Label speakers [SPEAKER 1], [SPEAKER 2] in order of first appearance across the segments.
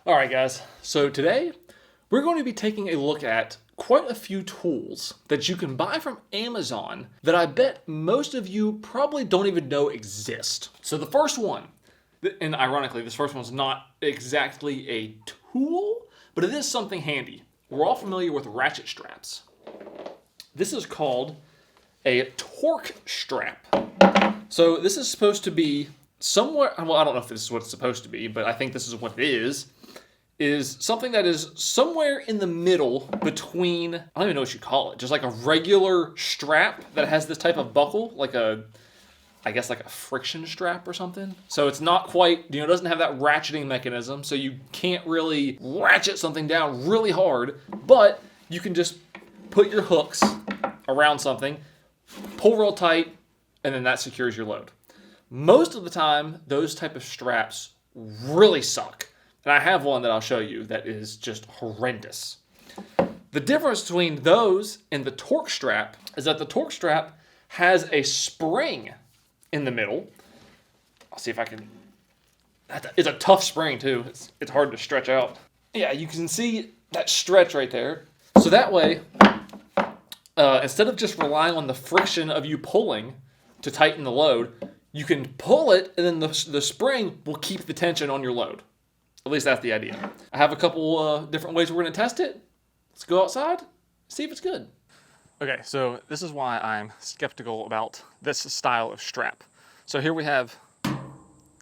[SPEAKER 1] Alright guys, so today we're going to be taking a look at quite a few tools that you can buy from Amazon that I bet most of you probably don't even know exist. So the first one, and ironically this first one's not exactly a tool, but it is something handy. We're all familiar with ratchet straps. This is called a torque strap. So this is supposed to be somewhere, well, I don't know if this is what it's supposed to be, but I think this is what it is something that is somewhere in the middle between, I don't even know what you call it, just like a regular strap that has this type of buckle, like I guess like a friction strap or something. So it's not quite, it doesn't have that ratcheting mechanism, so you can't really ratchet something down really hard, but you can just put your hooks around something, pull real tight, and then that secures your load. Most of the time, those type of straps really suck. And I have one that I'll show you that is just horrendous. The difference between those and the torque strap is that the torque strap has a spring in the middle. I'll see if I can, it's a tough spring too. It's hard to stretch out. Yeah, you can see that stretch right there. So that way, instead of just relying on the friction of you pulling to tighten the load, you can pull it and then the spring will keep the tension on your load. At least that's the idea. I have a couple different ways we're going to test it. Let's go outside, see if it's good. Okay, so this is why I'm skeptical about this style of strap. So here we have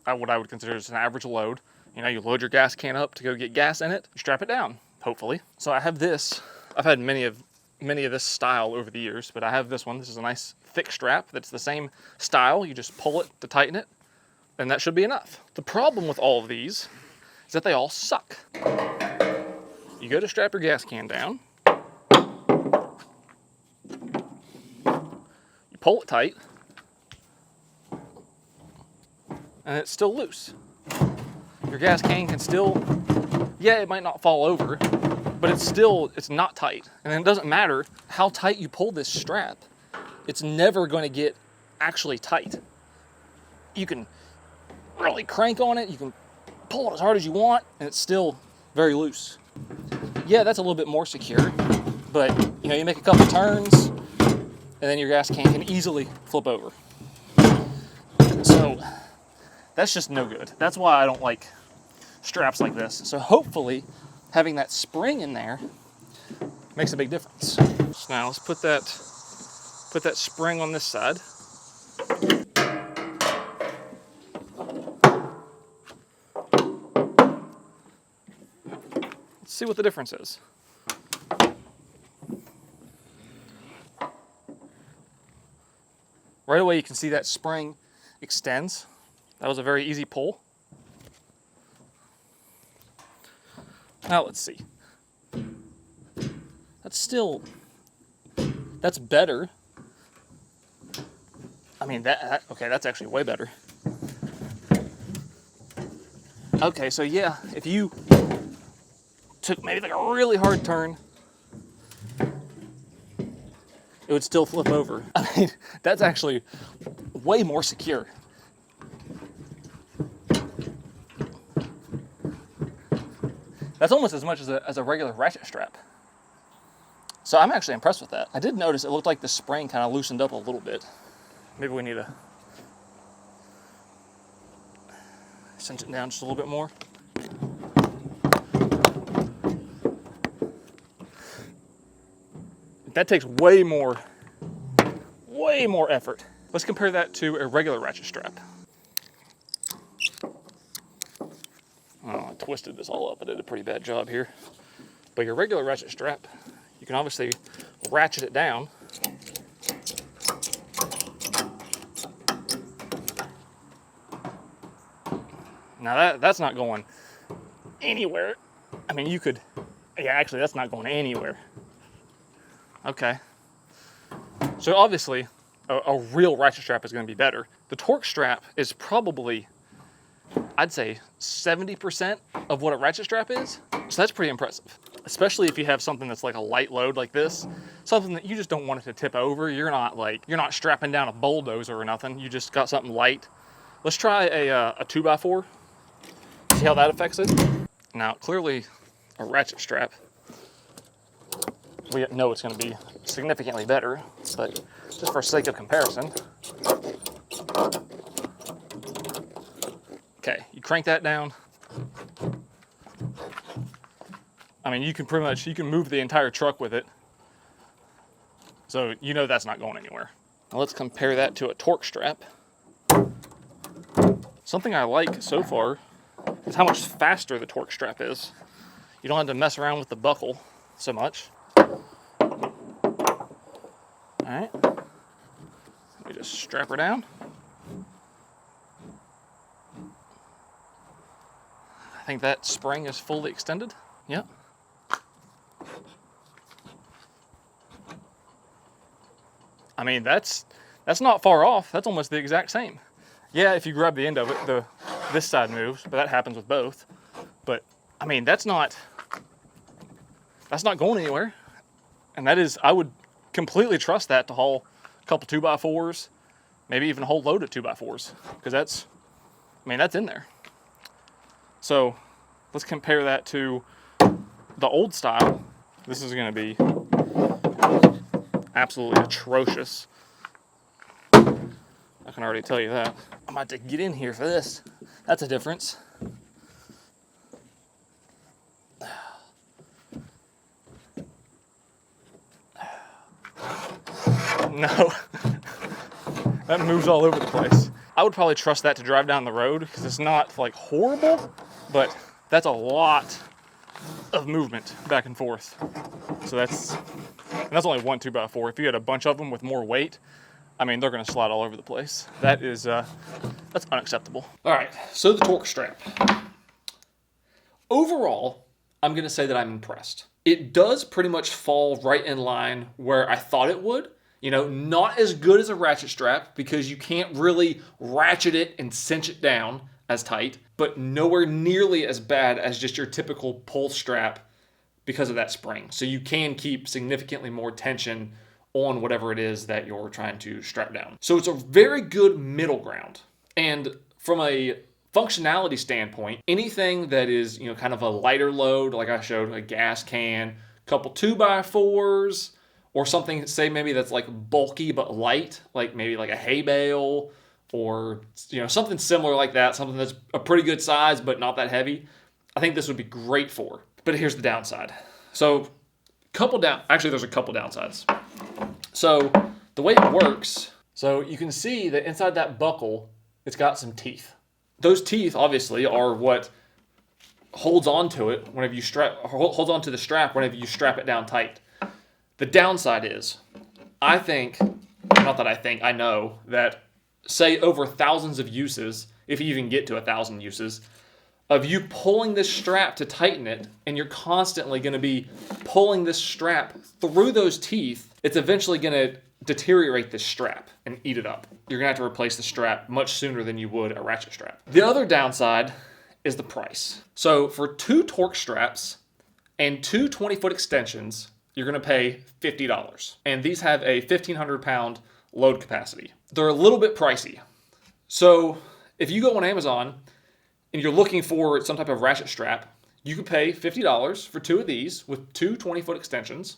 [SPEAKER 1] what I would consider as an average load. You load your gas can up to go get gas in it, you strap it down, hopefully. So I have this. I've had many of this style over the years, but I have this one. This is a nice thick strap that's the same style. You just pull it to tighten it, and that should be enough. The problem with all of these is that they all suck. You go to strap your gas can down, you pull it tight, and it's still loose. Your gas can still, yeah, it might not fall over, but it's not tight. And it doesn't matter how tight you pull this strap, it's never going to get actually tight. You can really crank on it, you can pull it as hard as you want, and it's still very loose. Yeah, that's a little bit more secure, but you make a couple turns, and then your gas can easily flip over. So that's just no good. That's why I don't like straps like this. So hopefully having that spring in there makes a big difference. So now let's put that spring on this side. Let's see what the difference is. Right away you can see that spring extends. That was a very easy pull. Now let's see. That's better. I mean, okay, that's actually way better. Okay, so yeah, if you took maybe like a really hard turn, it would still flip over. I mean, that's actually way more secure. That's almost as much as a regular ratchet strap. So I'm actually impressed with that. I did notice it looked like the spring kind of loosened up a little bit. Maybe we need to cinch it down just a little bit more. That takes way more effort. Let's compare that to a regular ratchet strap. Oh, I twisted this all up. I did a pretty bad job here. But your regular ratchet strap, you can obviously ratchet it down. Now that's not going anywhere. I mean, you could, yeah, actually that's not going anywhere. Okay. So obviously a real ratchet strap is going to be better. The torque strap is probably, I'd say 70% of what a ratchet strap is. So that's pretty impressive, especially if you have something that's like a light load like this, something that you just don't want it to tip over. You're not strapping down a bulldozer or nothing. You just got something light. Let's try a 2x4, see how that affects it. Now, clearly a ratchet strap, we know it's going to be significantly better, but just for sake of comparison. Okay, you crank that down. I mean, you can move the entire truck with it. So you know that's not going anywhere. Now let's compare that to a torque strap. Something I like so far is how much faster the torque strap is. You don't have to mess around with the buckle so much. All right, let me just strap her down. I think that spring is fully extended. Yep. I mean, that's not far off. That's almost the exact same. Yeah, if you grab the end of it, this side moves, but that happens with both. But I mean, that's not going anywhere. And I would completely trust that to haul a couple 2x4s, maybe even a whole load of 2x4s, because that's in there. So let's compare that to the old style. This is going to be absolutely atrocious. I can already tell you that. I'm about to get in here for this. That's a difference. No. That moves all over the place. I would probably trust that to drive down the road because it's not like horrible, but that's a lot of movement back and forth. So that's only one 2x4. If you had a bunch of them with more weight, I mean, they're going to slide all over the place. That's unacceptable. All right, so the torque strap. Overall, I'm going to say that I'm impressed. It does pretty much fall right in line where I thought it would. You know, not as good as a ratchet strap because you can't really ratchet it and cinch it down as tight, but nowhere nearly as bad as just your typical pull strap because of that spring. So you can keep significantly more tension on whatever it is that you're trying to strap down. So it's a very good middle ground. And from a functionality standpoint, anything that is, you know, kind of a lighter load, like I showed, a gas can, a couple 2x4s, or something, say maybe that's like bulky but light, like maybe like a hay bale, or, you know, something similar like that, something that's a pretty good size but not that heavy, I think this would be great for. But here's the downside. So there's a couple downsides. So the way it works, so you can see that inside that buckle, it's got some teeth. Those teeth obviously are what holds onto it whenever you holds onto the strap whenever you strap it down tight. The downside is, I know that, say, over thousands of uses, if you even get to 1,000 uses, of you pulling this strap to tighten it, and you're constantly going to be pulling this strap through those teeth, it's eventually going to deteriorate this strap and eat it up. You're going to have to replace the strap much sooner than you would a ratchet strap. The other downside is the price. So for 2 torque straps and 2 20-foot extensions, you're going to pay $50. And these have a 1,500 pound load capacity. They're a little bit pricey. So if you go on Amazon and you're looking for some type of ratchet strap, you could pay $50 for 2 of these with 2 20-foot extensions,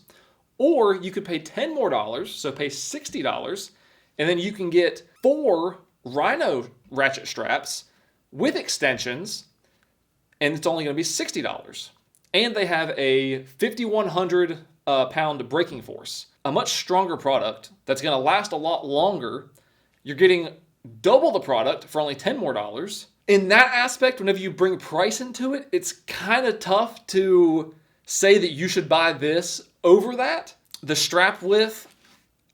[SPEAKER 1] or you could pay $10 more, so pay $60, and then you can get 4 Rhino ratchet straps with extensions, and it's only going to be $60. And they have a 5,100 pound braking force, a much stronger product that's going to last a lot longer. You're getting double the product for only $10 more. In that aspect, whenever you bring price into it, it's kind of tough to say that you should buy this over that. The strap width,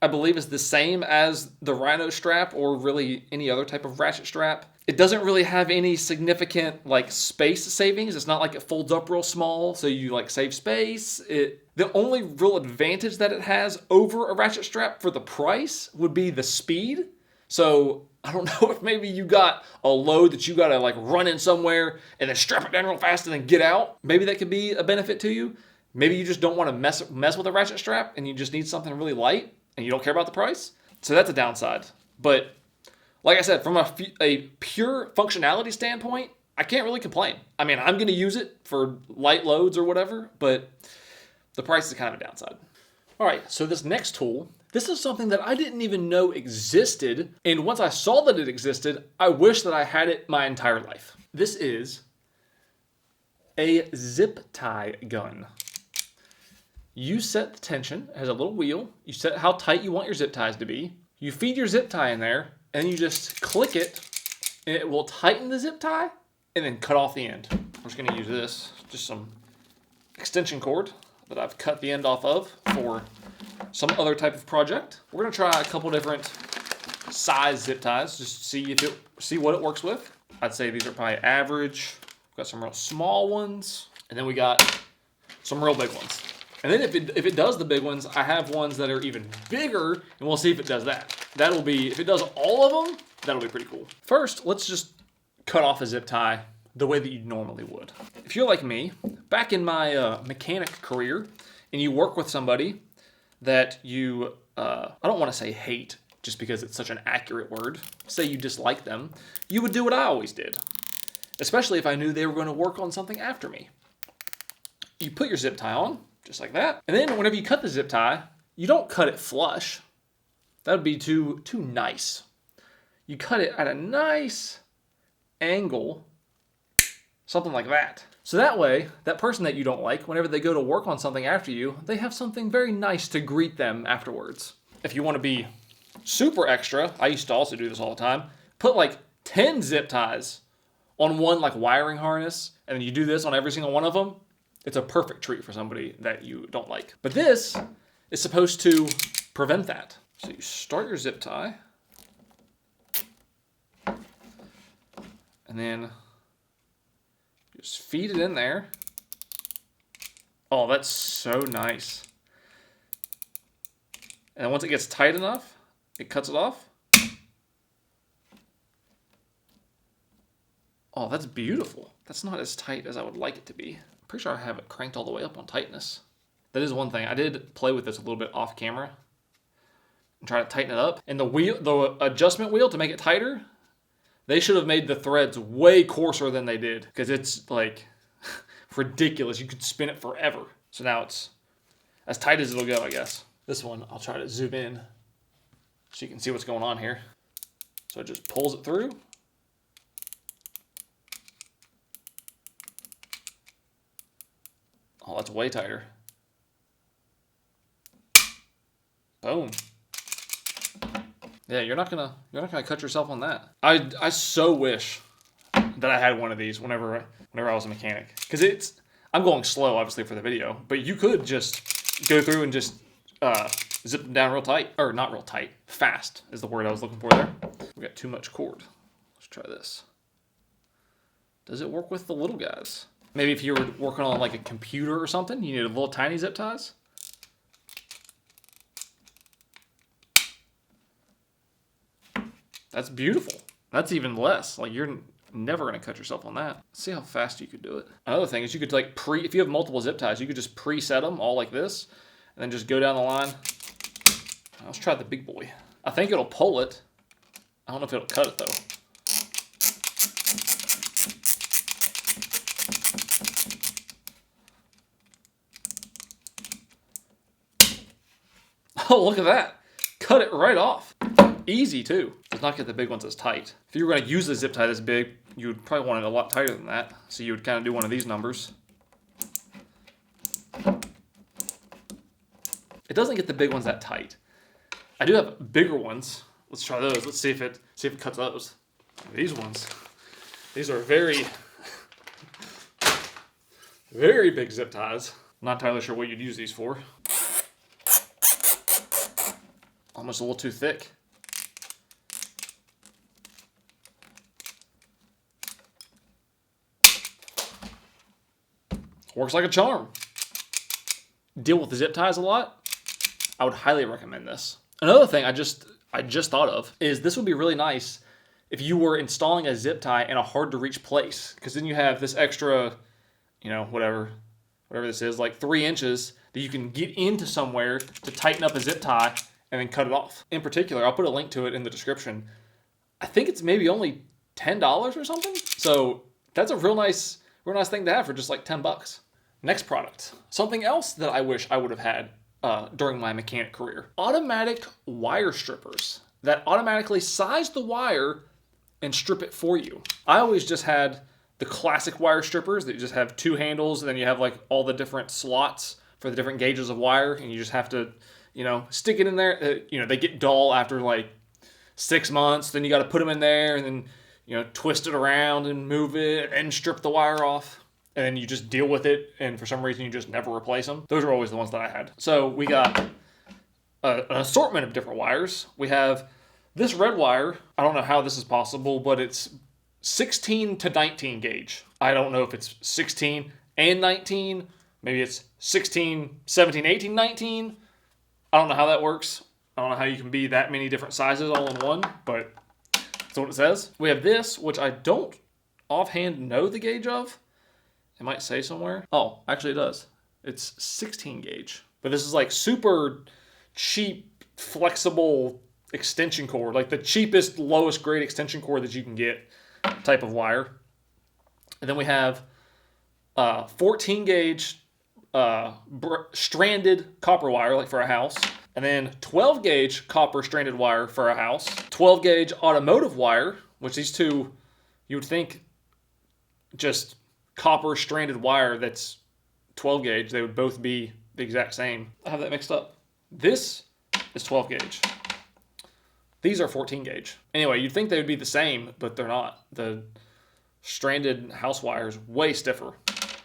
[SPEAKER 1] I believe, is the same as the Rhino strap or really any other type of ratchet strap. It doesn't really have any significant like space savings. It's not like it folds up real small, so you like save space. The only real advantage that it has over a ratchet strap for the price would be the speed. So I don't know if maybe you got a load that you got to like run in somewhere and then strap it down real fast and then get out. Maybe that could be a benefit to you. Maybe you just don't want to mess with a ratchet strap and you just need something really light and you don't care about the price. So that's a downside. But like I said, from a pure functionality standpoint, I can't really complain. I mean, I'm going to use it for light loads or whatever, but the price is kind of a downside. All right, so this next tool, this is something that I didn't even know existed. And once I saw that it existed, I wish that I had it my entire life. This is a zip tie gun. You set the tension. It has a little wheel. You set how tight you want your zip ties to be. You feed your zip tie in there, and you just click it, and it will tighten the zip tie and then cut off the end. I'm just going to use this, just some extension cord that I've cut the end off of for some other type of project. We're going to try a couple different size zip ties, just to see what it works with. I'd say these are probably average. We've got some real small ones, and then we got some real big ones. And then if it does the big ones, I have ones that are even bigger, and we'll see if it does that. That'll be, if it does all of them, that'll be pretty cool. First, let's just cut off a zip tie the way that you normally would. If you're like me, back in my mechanic career, and you work with somebody that you, I don't want to say hate, just because it's such an accurate word, say you dislike them, you would do what I always did. Especially if I knew they were going to work on something after me. You put your zip tie on, just like that. And then whenever you cut the zip tie, you don't cut it flush. That would be too nice. You cut it at a nice angle, something like that. So that way, that person that you don't like, whenever they go to work on something after you, they have something very nice to greet them afterwards. If you want to be super extra, I used to also do this all the time, put like 10 zip ties on one like wiring harness, and then you do this on every single one of them. It's a perfect treat for somebody that you don't like. But this is supposed to prevent that. So you start your zip tie, and then just feed it in there. Oh, that's so nice. And once it gets tight enough, it cuts it off. Oh, that's beautiful. That's not as tight as I would like it to be. I'm pretty sure I have it cranked all the way up on tightness. That is one thing. I did play with this a little bit off camera and try to tighten it up. And the adjustment wheel to make it tighter, they should have made the threads way coarser than they did, because it's like ridiculous. You could spin it forever. So now it's as tight as it'll go, I guess. This one, I'll try to zoom in so you can see what's going on here. So it just pulls it through. Oh, that's way tighter. Boom. Yeah, you're not gonna cut yourself on that. I so wish that I had one of these whenever I was a mechanic, because I'm going slow obviously for the video, but you could just go through and just zip them down real tight, or not real tight, fast is the word I was looking for there. We got too much cord. Let's try this. Does it work with the little guys? Maybe if you were working on like a computer or something, you need a little tiny zip ties. That's beautiful. That's even less. Like, you're never going to cut yourself on that. Let's see how fast you could do it. Another thing is you could like if you have multiple zip ties, you could just preset them all like this and then just go down the line. Let's try the big boy. I think it'll pull it. I don't know if it'll cut it though. Oh, look at that. Cut it right off. Easy too. Does not get the big ones as tight. If you were going to use a zip tie this big, you would probably want it a lot tighter than that. So you would kind of do one of these numbers. It doesn't get the big ones that tight. I do have bigger ones. Let's try those. Let's see if it cuts those. These ones. These are very, very big zip ties. I'm not entirely sure what you'd use these for. Almost a little too thick. Works like a charm. Deal with the zip ties a lot. I would highly recommend this. Another thing I just thought of is this would be really nice if you were installing a zip tie in a hard to reach place, because then you have this extra, whatever this is, like 3 inches that you can get into somewhere to tighten up a zip tie and then cut it off. In particular, I'll put a link to it in the description. I think it's maybe only $10 or something. So that's a real nice thing to have for just like 10 bucks. Next product. Something else that I wish I would have had during my mechanic career. Automatic wire strippers that automatically size the wire and strip it for you. I always just had the classic wire strippers that you just have 2 handles, and then you have like all the different slots for the different gauges of wire, and you just have to, stick it in there. They get dull after like 6 months. Then you got to put them in there, and then twist it around and move it and strip the wire off. And then you just deal with it, and for some reason you just never replace them. Those are always the ones that I had. So we got an assortment of different wires. We have this red wire. I don't know how this is possible, but it's 16 to 19 gauge. I don't know if it's 16 and 19. Maybe it's 16, 17, 18, 19. I don't know how that works. I don't know how you can be that many different sizes all in one, but that's what it says. We have this, which I don't offhand know the gauge of. It might say somewhere. Oh, actually it does. It's 16 gauge. But this is like super cheap, flexible extension cord. Like the cheapest, lowest grade extension cord that you can get type of wire. And then we have 14 gauge stranded copper wire, like for a house. And then 12 gauge copper stranded wire for a house. 12 gauge automotive wire, which these two, you would think just copper stranded wire that's 12 gauge, they would both be the exact same. I have that mixed up. This is 12 gauge. These are 14 gauge. Anyway, you'd think they would be the same, but they're not. The stranded house wire is way stiffer.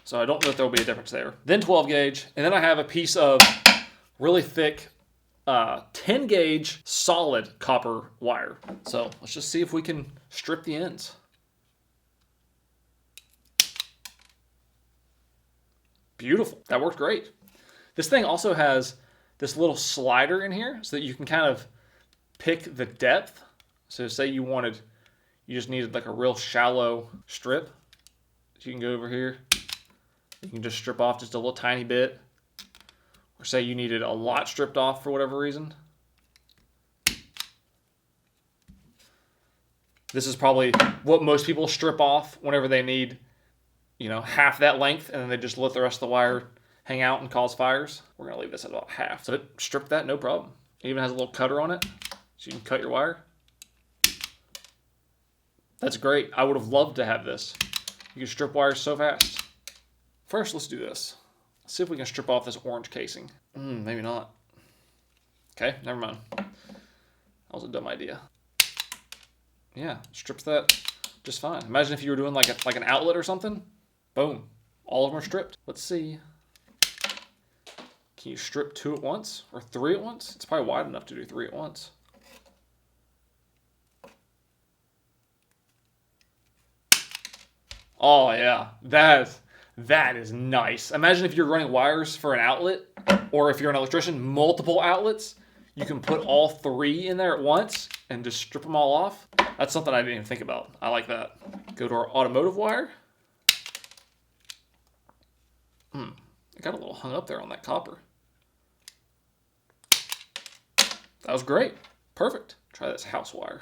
[SPEAKER 1] So I don't know if there'll be a difference there. Then 12 gauge, and then I have a piece of really thick 10 gauge solid copper wire. So let's just see if we can strip the ends. Beautiful. That worked great. This thing also has this little slider in here so that you can kind of pick the depth. So say you just needed like a real shallow strip. So you can go over here. You can just strip off just a little tiny bit. Or say you needed a lot stripped off for whatever reason. This is probably what most people strip off whenever they need half that length, and then they just let the rest of the wire hang out and cause fires. We're going to leave this at about half. So strip that, no problem. It even has a little cutter on it, so you can cut your wire. That's great. I would have loved to have this. You can strip wires so fast. First, let's do this. Let's see if we can strip off this orange casing. Maybe not. Okay, never mind. That was a dumb idea. Yeah, strips that just fine. Imagine if you were doing like an outlet or something. Boom. All of them are stripped. Let's see. Can you strip 2 at once? Or 3 at once? It's probably wide enough to do 3 at once. Oh, yeah. That is nice. Imagine if you're running wires for an outlet, or if you're an electrician, multiple outlets. You can put all 3 in there at once and just strip them all off. That's something I didn't even think about. I like that. Go to our automotive wire. It got a little hung up there on that copper. That was great. Perfect. Try this house wire.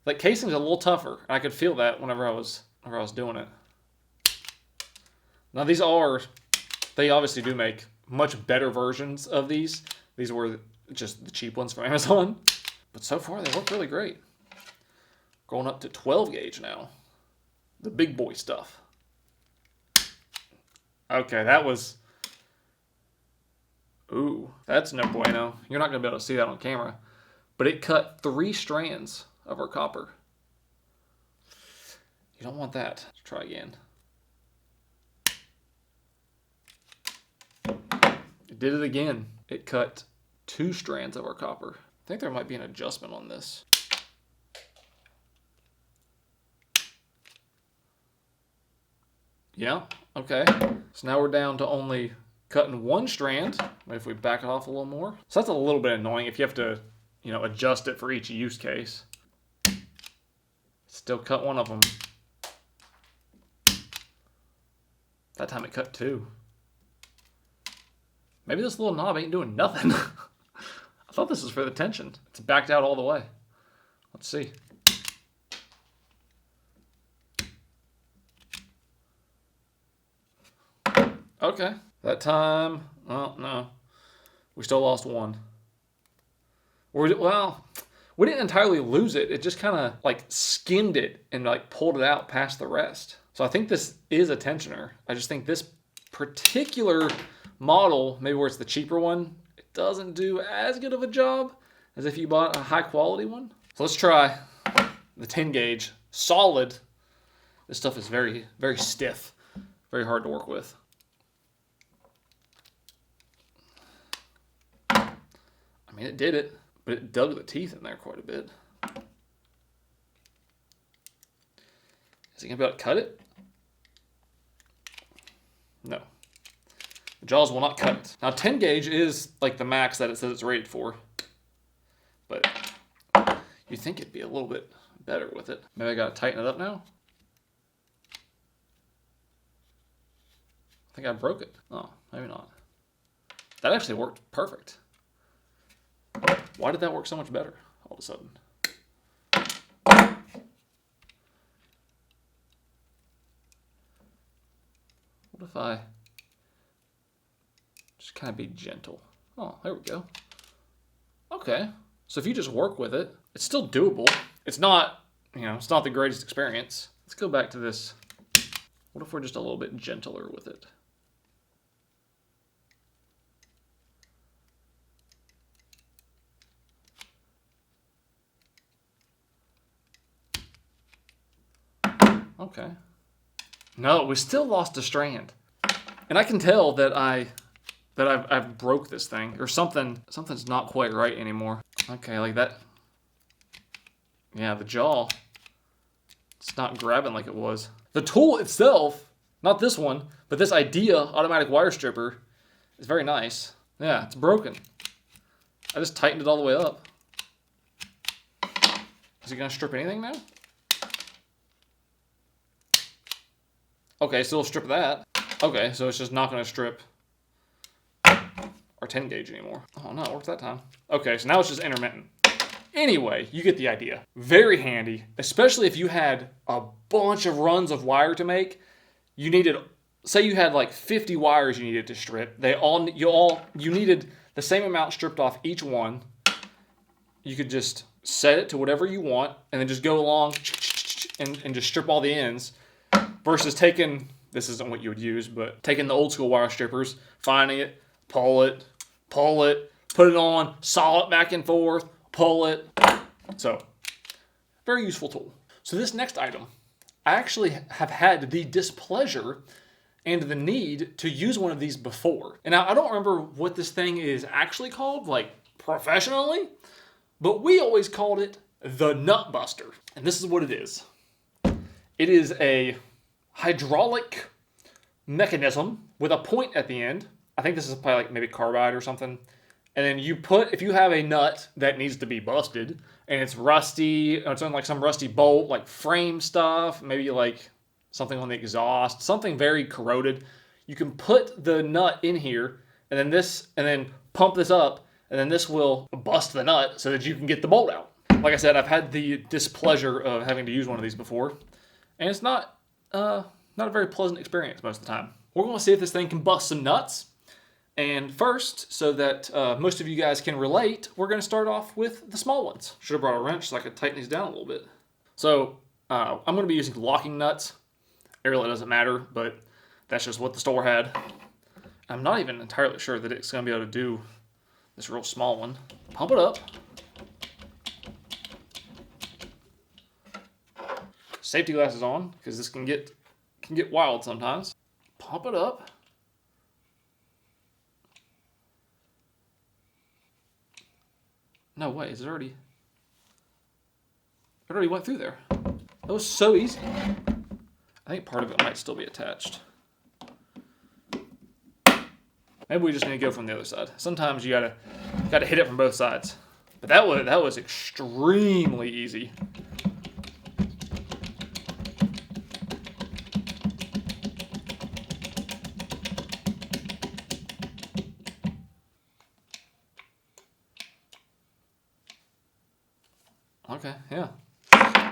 [SPEAKER 1] That casing's a little tougher. I could feel that whenever I was doing it. Now they obviously do make much better versions of these. These were just the cheap ones from Amazon. But so far they work really great. Going up to 12 gauge now. The big boy stuff. Okay, that was... Ooh, that's no bueno. You're not going to be able to see that on camera. But it cut 3 strands of our copper. You don't want that. Let's try again. It did it again. It cut 2 strands of our copper. I think there might be an adjustment on this. Yeah, okay. So now we're down to only cutting 1 strand. Maybe if we back it off a little more. So that's a little bit annoying if you have to, adjust it for each use case. Still cut 1 of them. That time it cut 2. Maybe this little knob ain't doing nothing. I thought this was for the tension. It's backed out all the way. Let's see. Okay. That time, well, no. We still lost one. Well, we didn't entirely lose it. It just kind of like skimmed it and like pulled it out past the rest. So I think this is a tensioner. I just think this particular model, maybe where it's the cheaper one, it doesn't do as good of a job as if you bought a high quality one. So let's try the 10 gauge. Solid. This stuff is very, very stiff. Very hard to work with. I mean, it did it, but it dug the teeth in there quite a bit. Is it going to be able to cut it? No. The jaws will not cut it. Now, 10 gauge is like the max that it says it's rated for. But you'd think it'd be a little bit better with it. Maybe I got to tighten it up now? I think I broke it. Oh, maybe not. That actually worked perfect. Why did that work so much better all of a sudden? What if I just kind of be gentle? Oh, there we go. Okay. So if you just work with it, it's still doable. It's not, it's not the greatest experience. Let's go back to this. What if we're just a little bit gentler with it? Okay. No, we still lost a strand. And I can tell that I've broke this thing, or something's not quite right anymore. Okay, like that. Yeah, the jaw, it's not grabbing like it was. The tool itself, not this one, but this Idea automatic wire stripper is very nice. Yeah, it's broken. I just tightened it all the way up. Is it gonna strip anything now? Okay, so it'll strip that. Okay, so it's just not going to strip our 10 gauge anymore. Oh no, it worked that time. Okay, so now it's just intermittent. Anyway, you get the idea. Very handy, especially if you had a bunch of runs of wire to make. You needed, say you had like 50 wires you needed to strip. You needed the same amount stripped off each one. You could just set it to whatever you want and then just go along and just strip all the ends. Versus taking, this isn't what you would use, but taking the old school wire strippers, finding it, pull it, put it on, saw it back and forth, pull it. So, very useful tool. So this next item, I actually have had the displeasure and the need to use one of these before. And now I don't remember what this thing is actually called, like professionally, but we always called it the Nut Buster. And this is what it is. It is a hydraulic mechanism with a point at the end. I think this is probably like maybe carbide or something. And then you put, if you have a nut that needs to be busted and it's rusty, it's on like some rusty bolt, like frame stuff, maybe like something on the exhaust, something very corroded, you can put the nut in here and then pump this up and then this will bust the nut so that you can get the bolt out. Like I said, I've had the displeasure of having to use one of these before. And it's not a very pleasant experience most of the time. We're going to see if this thing can bust some nuts. And first, so that most of you guys can relate, we're going to start off with the small ones. Should have brought a wrench so I could tighten these down a little bit. So I'm going to be using locking nuts. It really doesn't matter, but that's just what the store had. I'm not even entirely sure that it's going to be able to do this real small one. Pump it up. Safety glasses on, because this can get wild sometimes. Pump it up. No way, it already went through there. That was so easy. I think part of it might still be attached. Maybe we just need to go from the other side. Sometimes you gotta hit it from both sides. But that was extremely easy. Okay, yeah.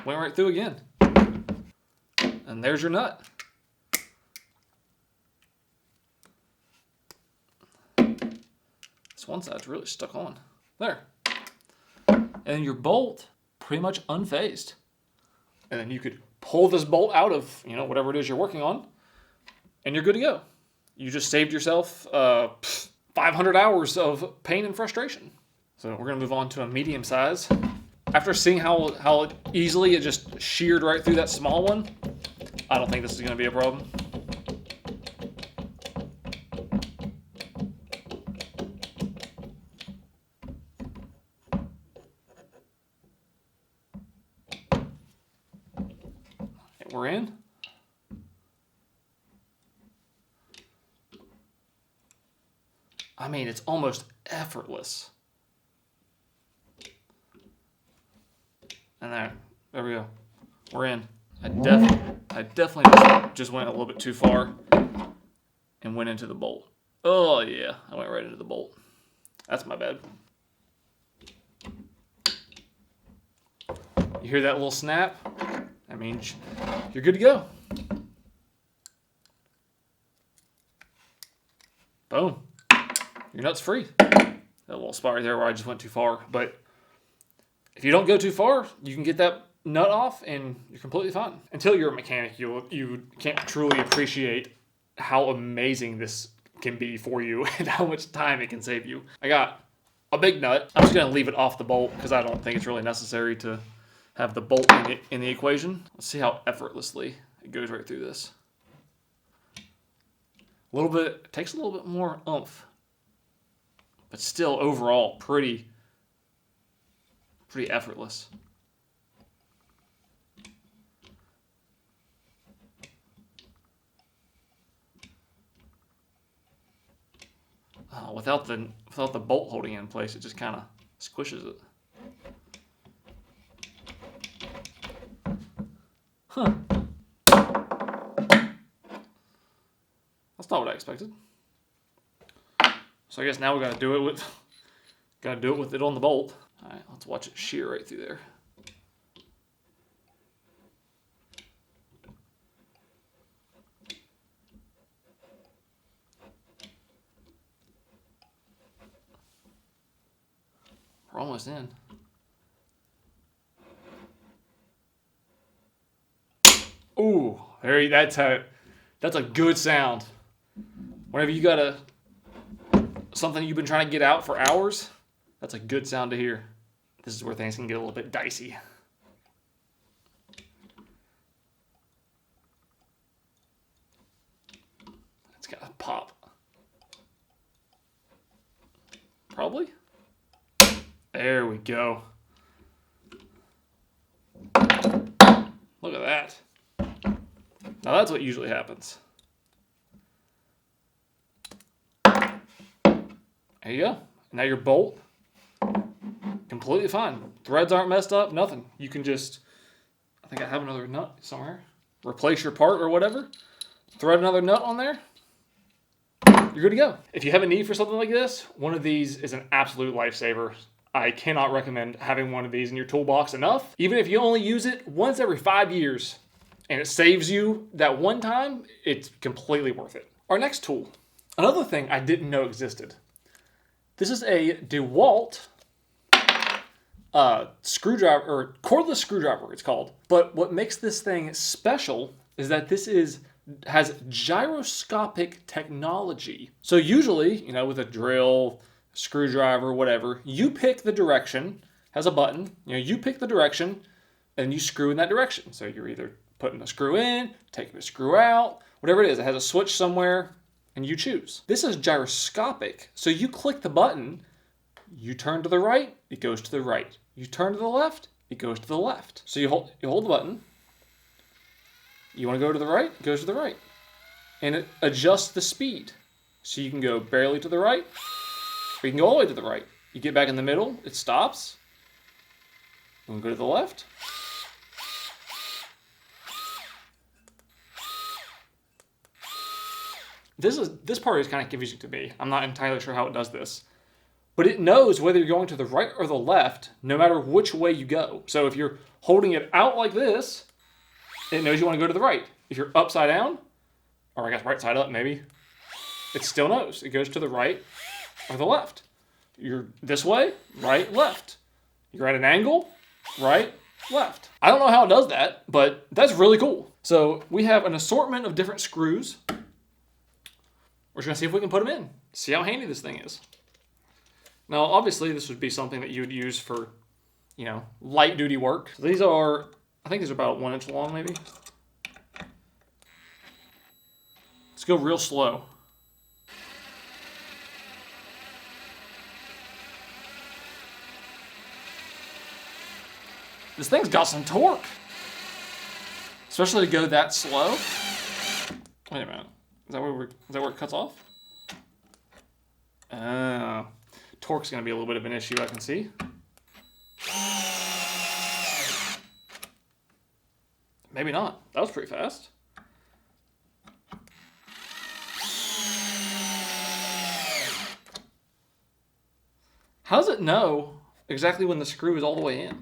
[SPEAKER 1] Went right through again. And there's your nut. one side's really stuck on. There. And your bolt pretty much unfazed. And then you could pull this bolt out of, you know, whatever it is you're working on, and you're good to go. You just saved yourself 500 hours of pain and frustration. So we're gonna move on to a medium size. After seeing how easily it just sheared right through that small one, I don't think this is gonna be a problem. We're in. I mean, it's almost effortless. And there we go. We're in. I definitely just went a little bit too far and went into the bolt. Oh yeah, I went right into the bolt. That's my bad. You hear that little snap? That means you're good to go. Boom. Your nut's free. That little spot right there where I just went too far. But if you don't go too far, you can get that nut off and you're completely fine. Until you're a mechanic, you can't truly appreciate how amazing this can be for you and how much time it can save you. I got a big nut. I'm just going to leave it off the bolt because I don't think it's really necessary to have the bolt in the equation. Let's see how effortlessly it goes right through this. It takes a little bit more oomph, but still overall pretty effortless. Without the bolt holding it in place, it just kind of squishes it. Huh. That's not what I expected. So I guess now we gotta do it with it on the bolt. All right, let's watch it shear right through there. We're almost in. Ooh, that's a good sound. Whenever you got something you've been trying to get out for hours, that's a good sound to hear. This is where things can get a little bit dicey. It's gotta pop. Probably. There we go. Look at that. Now that's what usually happens. There you go. Now your bolt, completely fine. Threads aren't messed up, nothing. You can just, I think I have another nut somewhere. Replace your part or whatever. Thread another nut on there. You're good to go. If you have a need for something like this, one of these is an absolute lifesaver. I cannot recommend having one of these in your toolbox enough. Even if you only use it once every 5 years and it saves you that one time, it's completely worth it. Our next tool, another thing I didn't know existed. This is a DeWalt screwdriver, or cordless screwdriver it's called. But what makes this thing special is that this has gyroscopic technology. So usually, with a drill, screwdriver, whatever, you pick the direction, has a button, you pick the direction and you screw in that direction. So you're either putting a screw in, taking a screw out, whatever it is. It has a switch somewhere and you choose. This is gyroscopic. So you click the button, you turn to the right, it goes to the right. You turn to the left, it goes to the left. So you hold the button. You want to go to the right, it goes to the right. And it adjusts the speed. So you can go barely to the right, or you can go all the way to the right. You get back in the middle, it stops. You want to go to the left. This part is kind of confusing to me. I'm not entirely sure how it does this. But it knows whether you're going to the right or the left, no matter which way you go. So if you're holding it out like this, it knows you want to go to the right. If you're upside down, or I guess right side up maybe, it still knows. It goes to the right or the left. You're this way, right, left. You're at an angle, right, left. I don't know how it does that, but that's really cool. So we have an assortment of different screws. We're just gonna see if we can put them in. See how handy this thing is. Now, obviously, this would be something that you would use for, you know, light duty work. So these are, I think these are about 1 inch long, maybe. Let's go real slow. This thing's got some torque. Especially to go that slow. Wait a minute. Is that where it cuts off? Torque's gonna be a little bit of an issue, I can see. Maybe not. That was pretty fast. How does it know exactly when the screw is all the way in?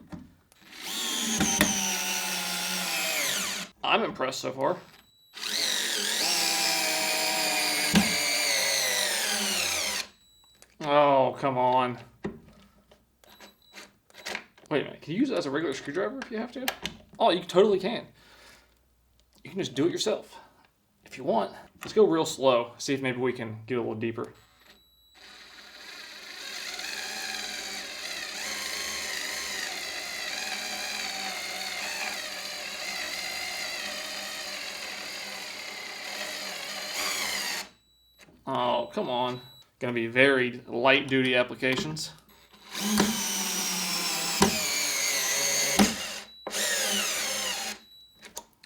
[SPEAKER 1] I'm impressed so far. Oh, come on. Wait a minute. Can you use it as a regular screwdriver if you have to? Oh, you totally can. You can just do it yourself if you want. Let's go real slow. See if maybe we can get a little deeper. Oh, come on. Gonna be very light duty applications.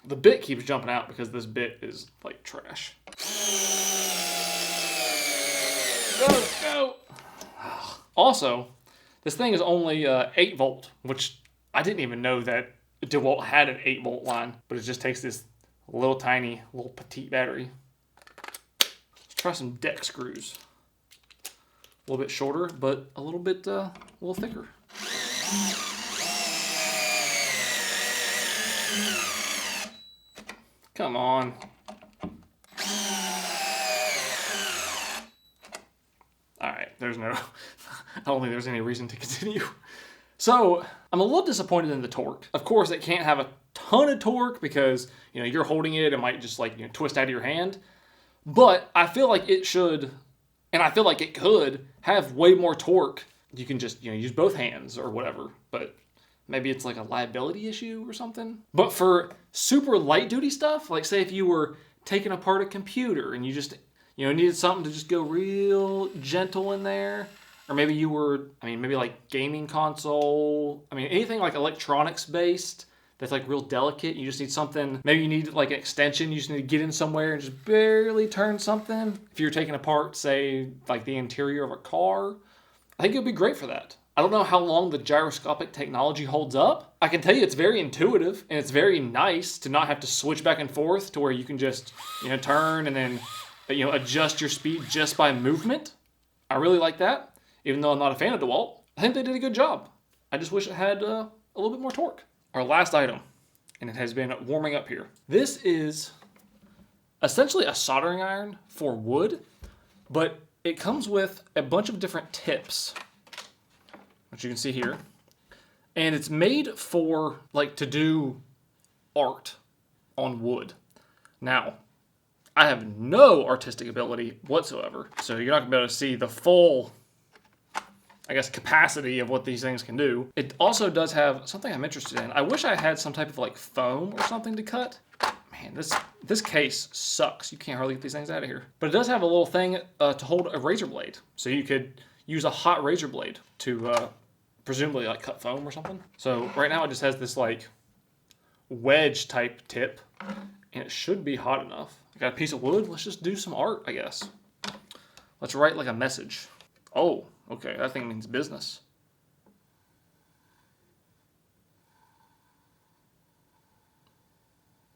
[SPEAKER 1] The bit keeps jumping out because this bit is like trash. Go! Also, this thing is only 8 volt, which I didn't even know that DeWalt had an 8 volt line, but it just takes this little tiny, little petite battery. Let's try some deck screws. A little bit shorter, but a little thicker. Come on. Alright, there's no... I don't think there's any reason to continue. So, I'm a little disappointed in the torque. Of course, it can't have a ton of torque because, you know, you're holding it, it might just like, you know, twist out of your hand. But I feel like it should, and I feel like it could, have way more torque. You can just, you know, use both hands or whatever, but maybe it's like a liability issue or something. But for super light duty stuff, like say if you were taking apart a computer and you just, you know, needed something to just go real gentle in there, or maybe you were, I mean, maybe like gaming console, I mean, anything like electronics based that's like real delicate, you just need something, maybe you need like an extension, you just need to get in somewhere and just barely turn something. If you're taking apart, say, like the interior of a car, I think it would be great for that. I don't know how long the gyroscopic technology holds up. I can tell you it's very intuitive and it's very nice to not have to switch back and forth to where you can just, you know, turn and then, you know, adjust your speed just by movement. I really like that, even though I'm not a fan of DeWalt. I think they did a good job. I just wish it had a little bit more torque. Our last item, and it has been warming up here. This is essentially a soldering iron for wood, but it comes with a bunch of different tips, which you can see here. And it's made for, like, to do art on wood. Now, I have no artistic ability whatsoever, so you're not going to be able to see the full, I guess, capacity of what these things can do. It also does have something I'm interested in. I wish I had some type of like foam or something to cut. Man, this case sucks. You can't hardly get these things out of here. But it does have a little thing to hold a razor blade. So you could use a hot razor blade to presumably like cut foam or something. So right now it just has this like wedge type tip and it should be hot enough. I got a piece of wood. Let's just do some art, I guess. Let's write like a message. Oh, okay, that thing means business.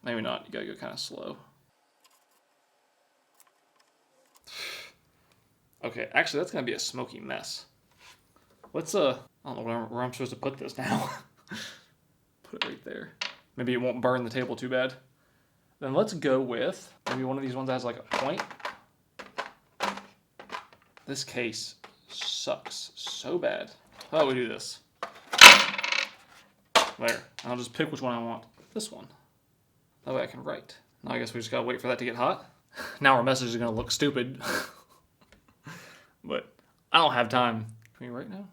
[SPEAKER 1] Maybe not, you gotta go kind of slow. Okay, actually that's gonna be a smoky mess. Let's, I don't know where I'm supposed to put this now. Put it right there. Maybe it won't burn the table too bad. Then let's go with, maybe one of these ones that has like a point. This case sucks so bad. How about we do this? There. I'll just pick which one I want. This one. That way I can write. Now I guess we just gotta wait for that to get hot. Now our message is gonna look stupid. But I don't have time. Can we write now?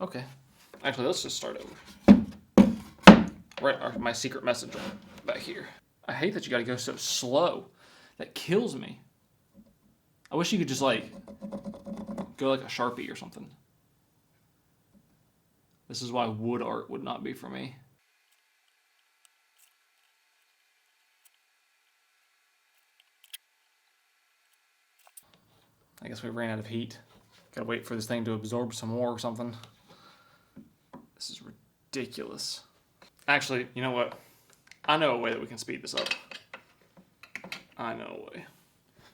[SPEAKER 1] Okay. Actually, let's just start over. Right, my secret message back here. I hate that you gotta go so slow. That kills me. I wish you could just like go like a Sharpie or something. This is why wood art would not be for me. I guess we ran out of heat. Gotta wait for this thing to absorb some more or something. This is ridiculous. Actually, you know what? I know a way that we can speed this up. I know a way.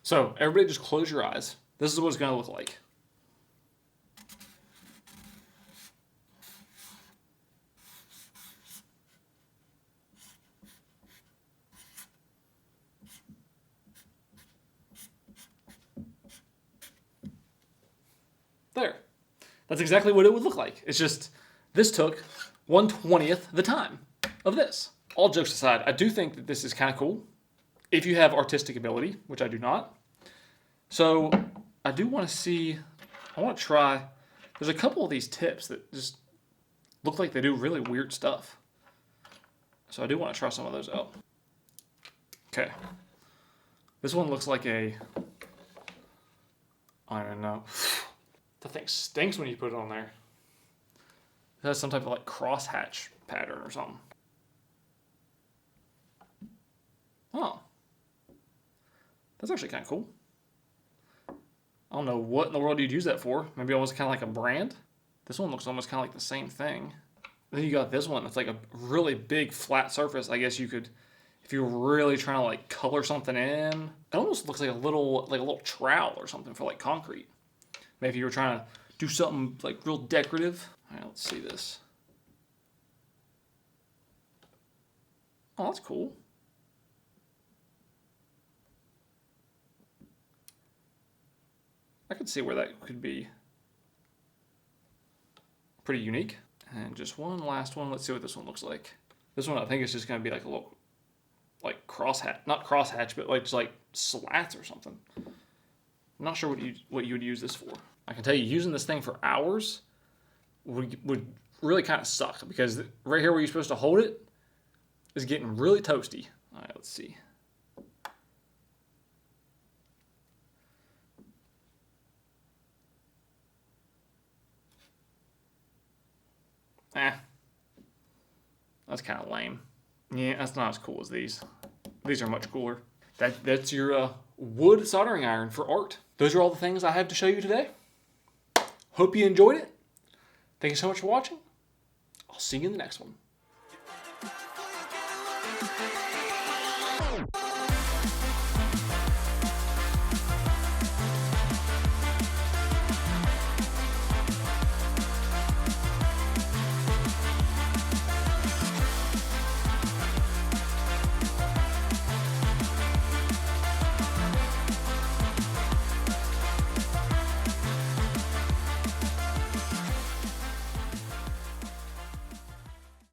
[SPEAKER 1] So, everybody just close your eyes. This is what it's gonna look like. There. That's exactly what it would look like. It's just, this took 1/20th the time of this. All jokes aside, I do think that this is kind of cool if you have artistic ability, which I do not. So I do want to see, I want to try, there's a couple of these tips that just look like they do really weird stuff. So I do want to try some of those out. Okay. This one looks like a, I don't know. That thing stinks when you put it on there. It has some type of like crosshatch pattern or something. Oh. That's actually kind of cool. I don't know what in the world you'd use that for. Maybe almost kind of like a brand. This one looks almost kind of like the same thing. Then you got this one that's like a really big flat surface. I guess you could, if you're really trying to like color something in. It almost looks like a little trowel or something for like concrete. Maybe you were trying to do something like real decorative. All right, let's see this. Oh, that's cool. I could see where that could be pretty unique. And just one last one. Let's see what this one looks like. This one I think is just going to be like a little, like crosshatch, not crosshatch, but like just like slats or something. I'm not sure what you would use this for. I can tell you, using this thing for hours would really kind of suck, because right here where you're supposed to hold it is getting really toasty. All right, let's see. That's kind of lame. Yeah, that's not as cool as these. These are much cooler. That's your wood soldering iron for art. Those are all the things I have to show you today. Hope you enjoyed it. Thank you so much for watching. I'll see you in the next one.